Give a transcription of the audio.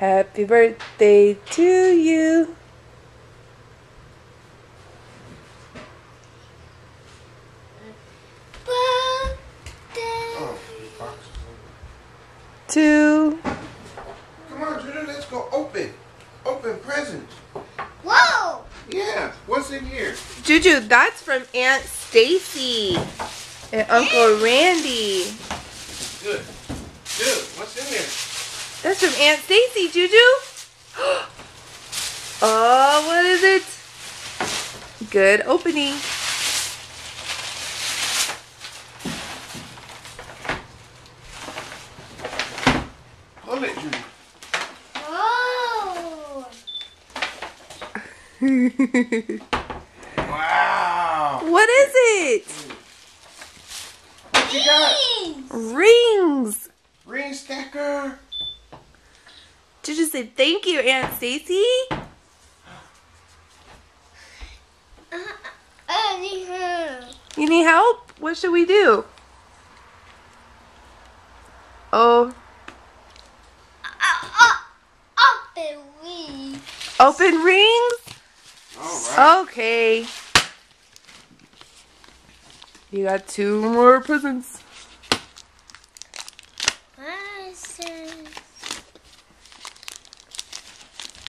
Happy birthday to you. To. Come on, Junior, let's go open. Open presents. Whoa! Yeah, what's in here? Juju, that's from Aunt Stacy and Uncle Randy. Good. Good. What's in there? That's from Aunt Stacy, Juju. Oh, what is it? Good opening. Hold it, Junior. Oh! Wow. What is it? What you got? Rings. Ring stacker. Juju said thank you, Aunt Stacy. I need her. You need help? What should we do? Oh. Open wings. Open rings? All right. Okay. You got 2 more presents.